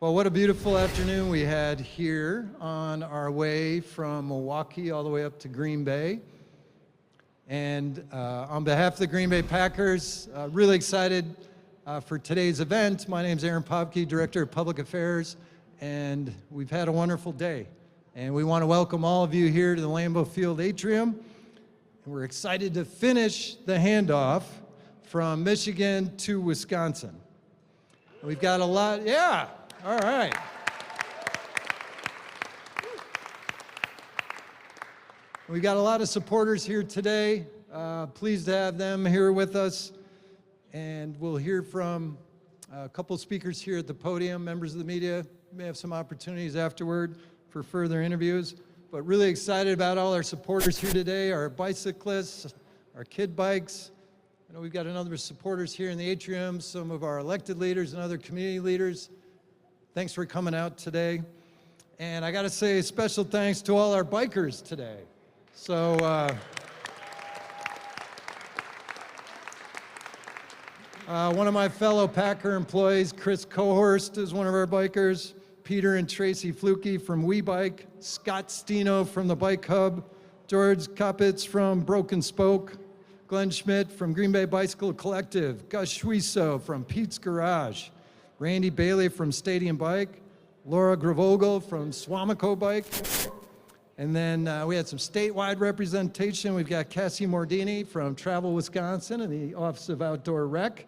Well, what a beautiful afternoon we had here on our way from Milwaukee all the way up to Green Bay. And on behalf of the Green Bay Packers, really excited for today's event. My name is Aaron Popke, Director of Public Affairs, and we've had a wonderful day. And we want to welcome all of you here to the Lambeau Field atrium. And we're excited to finish the handoff from Michigan to Wisconsin. We've got a lot, yeah. All right. We've got a lot of supporters here today. Pleased to have them here with us. And we'll hear from a couple speakers here at the podium, members of the media. We may have some opportunities afterward for further interviews. But really excited about all our supporters here today, our bicyclists, our kid bikes. I know we've got another supporters here in the atrium, some of our elected leaders and other community leaders. Thanks for coming out today. And I got to say special thanks to all our bikers today. So one of my fellow Packer employees, Chris Cohorst, is one of our bikers. Peter and Tracy Fluke from WeBike, Scott Steno from the Bike Hub, George Kopitz from Broken Spoke, Glenn Schmidt from Green Bay Bicycle Collective, Gus Schwiso from Pete's Garage, Randy Bailey from Stadium Bike, Laura Gravogel from Swamico Bike, and then we had some statewide representation. We've got Cassie Mordini from Travel Wisconsin and the Office of Outdoor Rec.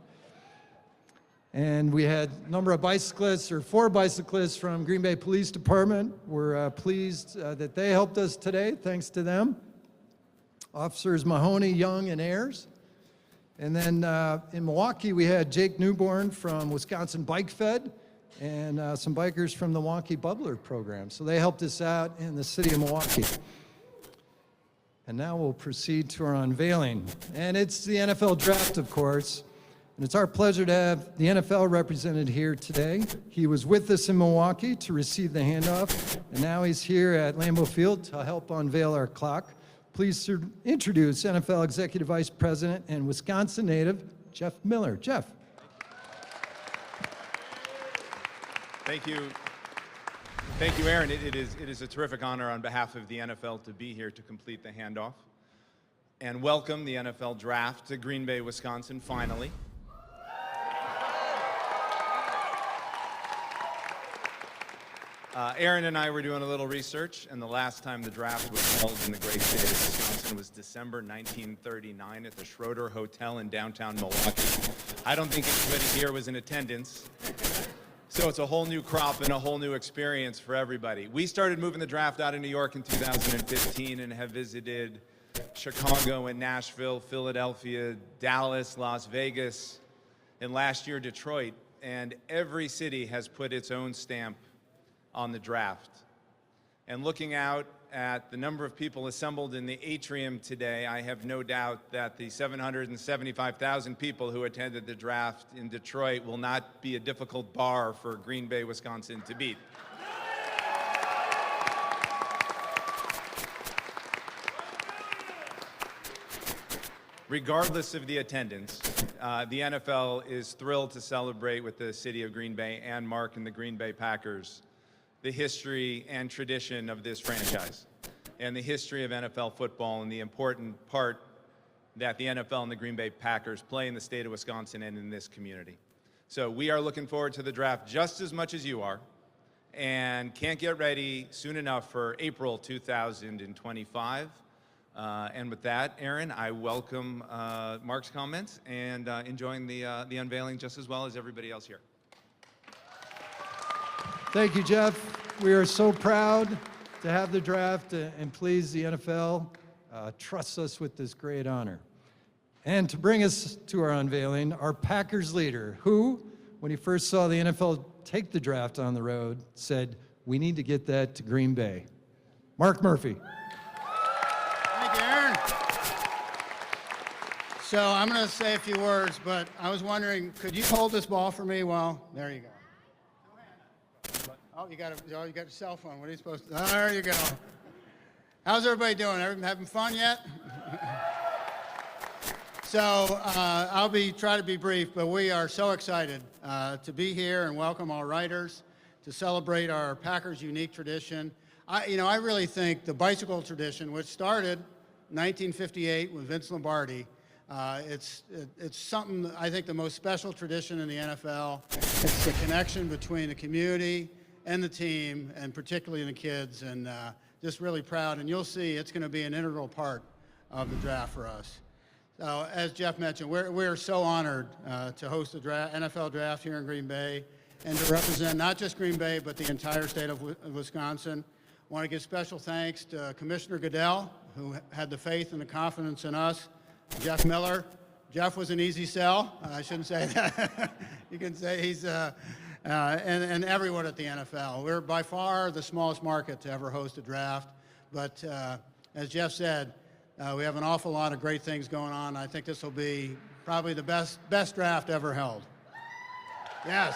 And we had a number of bicyclists, or 4 bicyclists from Green Bay Police Department. We're pleased that they helped us today, thanks to them. Officers Mahoney, Young, and Ayers. And then in Milwaukee, we had Jake Newborn from Wisconsin Bike Fed and some bikers from the Milwaukee Bubbler program. So they helped us out in the city of Milwaukee. And now we'll proceed to our unveiling. And it's the NFL draft, of course. And it's our pleasure to have the NFL represented here today. He was with us in Milwaukee to receive the handoff, and now he's here at Lambeau Field to help unveil our clock. Please introduce NFL Executive Vice President and Wisconsin native, Jeff Miller. Jeff. Thank you. Thank you, Aaron. It is a terrific honor on behalf of the NFL to be here to complete the handoff and welcome the NFL draft to Green Bay, Wisconsin, finally. Aaron and I were doing a little research, and the last time the draft was held in the great state of Wisconsin was December 1939 at the Schroeder Hotel in downtown Milwaukee. I don't think anybody here was in attendance, so it's a whole new crop and a whole new experience for everybody. We started moving the draft out of New York in 2015 and have visited Chicago and Nashville, Philadelphia, Dallas, Las Vegas, and last year Detroit, and every city has put its own stamp on the draft. And looking out at the number of people assembled in the atrium today, I have no doubt that the 775,000 people who attended the draft in Detroit will not be a difficult bar for Green Bay, Wisconsin to beat. Regardless of the attendance, the NFL is thrilled to celebrate with the city of Green Bay and Mark and the Green Bay Packers the history and tradition of this franchise and the history of NFL football and the important part that the NFL and the Green Bay Packers play in the state of Wisconsin and in this community. So we are looking forward to the draft just as much as you are and can't get ready soon enough for April 2025. And with that, Aaron, I welcome Mark's comments and enjoying the unveiling just as well as everybody else here. Thank you, Jeff. We are so proud to have the draft and please the NFL trusts us with this great honor. And to bring us to our unveiling, our Packers leader, who, when he first saw the NFL take the draft on the road, said, "We need to get that to Green Bay." Mark Murphy. Thank you, Aaron. So I'm going to say a few words, but I was wondering, could you hold this ball for me while, there you go. Oh, you got your cell phone. What are you supposed to? There you go. How's everybody doing? Everybody having fun yet? So I'll try to be brief, but we are so excited to be here and welcome our writers, to celebrate our Packers' unique tradition. I really think the bicycle tradition, which started in 1958 with Vince Lombardi, it's something, I think, the most special tradition in the NFL. It's the connection between the community and the team, and particularly the kids, and just really proud. And you'll see it's going to be an integral part of the draft for us. So, as Jeff mentioned, we're so honored to host the NFL draft here in Green Bay and to represent not just Green Bay, but the entire state of Wisconsin. I want to give special thanks to Commissioner Goodell, who had the faith and the confidence in us. Jeff Miller. Jeff was an easy sell. I shouldn't say that. You can say he's, and everyone at the NFL. We're by far the smallest market to ever host a draft. But as Jeff said, we have an awful lot of great things going on. I think this will be probably the best draft ever held. Yes.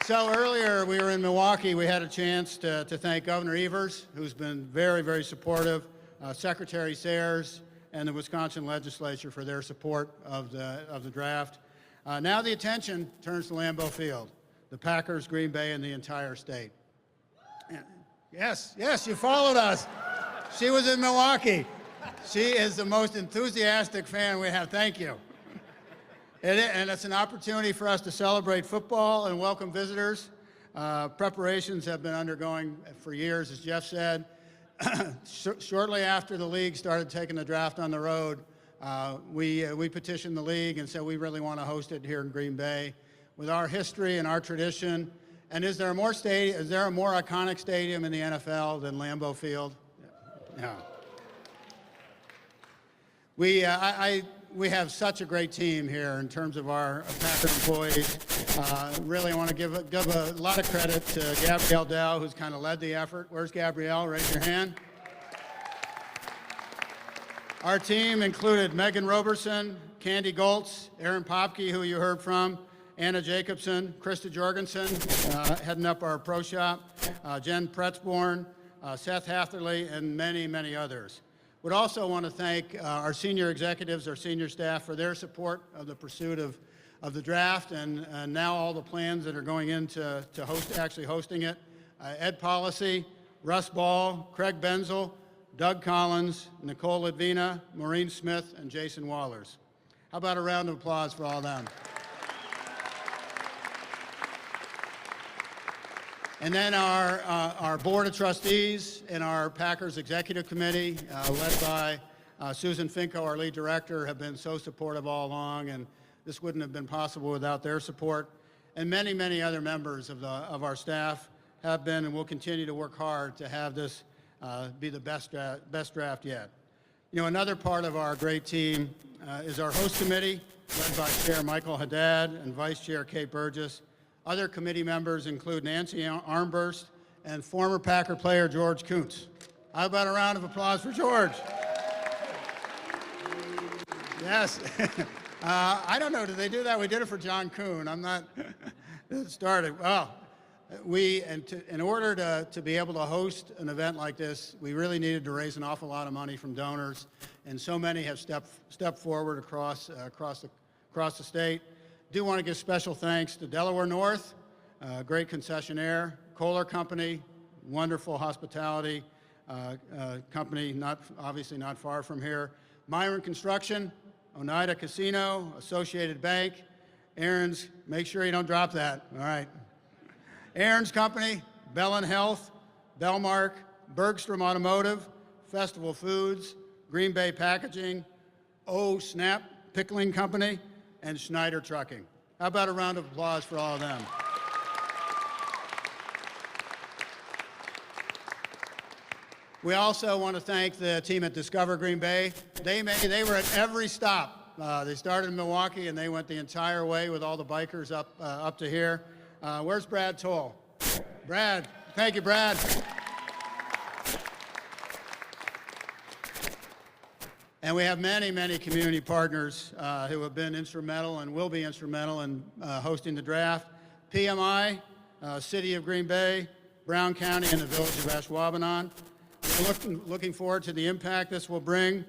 So earlier we were in Milwaukee. We had a chance to thank Governor Evers, who's been very, very supportive, Secretary Sayers, and the Wisconsin legislature for their support of the draft. Now the attention turns to Lambeau Field, the Packers, Green Bay, and the entire state. Yes, you followed us. She was in Milwaukee. She is the most enthusiastic fan we have. Thank you. And it's an opportunity for us to celebrate football and welcome visitors. Preparations have been undergoing for years, as Jeff said. Shortly after the league started taking the draft on the road, we petitioned the league and said we really want to host it here in Green Bay. With our history and our tradition, and is there a more iconic stadium in the NFL than Lambeau Field? Yeah. We have such a great team here in terms of our Packer employees. Really, I want to give a lot of credit to Gabrielle Dow, who's kind of led the effort. Where's Gabrielle? Raise your hand. Our team included Megan Roberson, Candy Goltz, Aaron Popke, who you heard from, Anna Jacobson, Krista Jorgensen, heading up our pro shop, Jen Pretzborn, Seth Hatherley, and many, many others. Would also want to thank our senior executives, our senior staff, for their support of the pursuit of the draft and now all the plans that are going into actually hosting it. Ed Policy, Russ Ball, Craig Benzel, Doug Collins, Nicole Ledvina, Maureen Smith, and Jason Wallers. How about a round of applause for all of them? And then our Board of Trustees and our Packers Executive Committee, led by Susan Finko, our lead director, have been so supportive all along, and this wouldn't have been possible without their support. And many, many other members of our staff have been and will continue to work hard to have this be the best draft yet. You know, another part of our great team is our host committee, led by Chair Michael Haddad and Vice Chair Kate Burgess. Other committee members include Nancy Armburst and former Packer player George Kuntz. How about a round of applause for George? Yes. I don't know, did they do that? We did it for John Kuhn. I'm not started. Well, in order to be able to host an event like this, we really needed to raise an awful lot of money from donors, and so many have stepped forward across the state. Do want to give special thanks to Delaware North, great concessionaire, Kohler Company, wonderful hospitality company, obviously not far from here, Myron Construction, Oneida Casino, Associated Bank, Aaron's, make sure you don't drop that, all right. Aaron's Company, Bellin Health, Bellmark, Bergstrom Automotive, Festival Foods, Green Bay Packaging, Snap Pickling Company, and Schneider Trucking. How about a round of applause for all of them? We also want to thank the team at Discover Green Bay. They were at every stop. They started in Milwaukee and they went the entire way with all the bikers up to here. Where's Brad Toll? Brad, thank you, Brad. And we have many, many community partners who have been instrumental and will be instrumental in hosting the draft. PMI, City of Green Bay, Brown County, and the Village of Ashwaubenon. We're looking forward to the impact this will bring.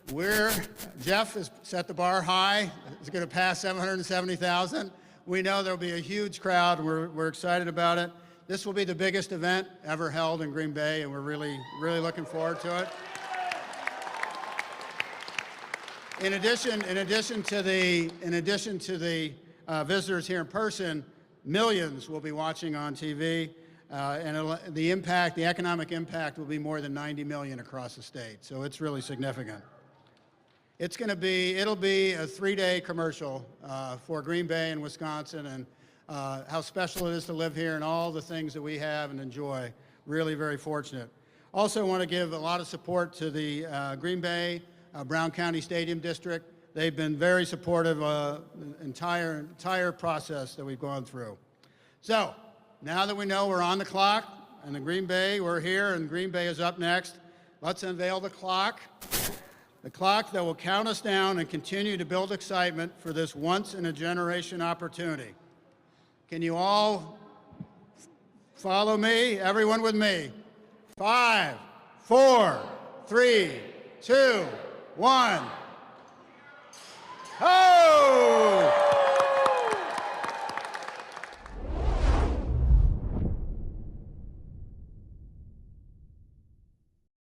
Jeff has set the bar high. It's going to pass 770,000. We know there'll be a huge crowd. We're excited about it. This will be the biggest event ever held in Green Bay, and we're really looking forward to it. In addition to the visitors here in person, millions will be watching on TV, and the economic impact will be more than 90 million across the state. So it's really significant. It'll be a 3-day commercial for Green Bay and Wisconsin, and how special it is to live here and all the things that we have and enjoy. Really very fortunate. Also want to give a lot of support to the Green Bay Brown County Stadium District. They've been very supportive of the entire process that we've gone through. So now that we know we're on the clock and in Green Bay, we're here and Green Bay is up next, let's unveil the clock. The clock that will count us down and continue to build excitement for this once-in-a-generation opportunity. Can you all follow me? Everyone with me. 5, 4, 3, 2, 1. Ho!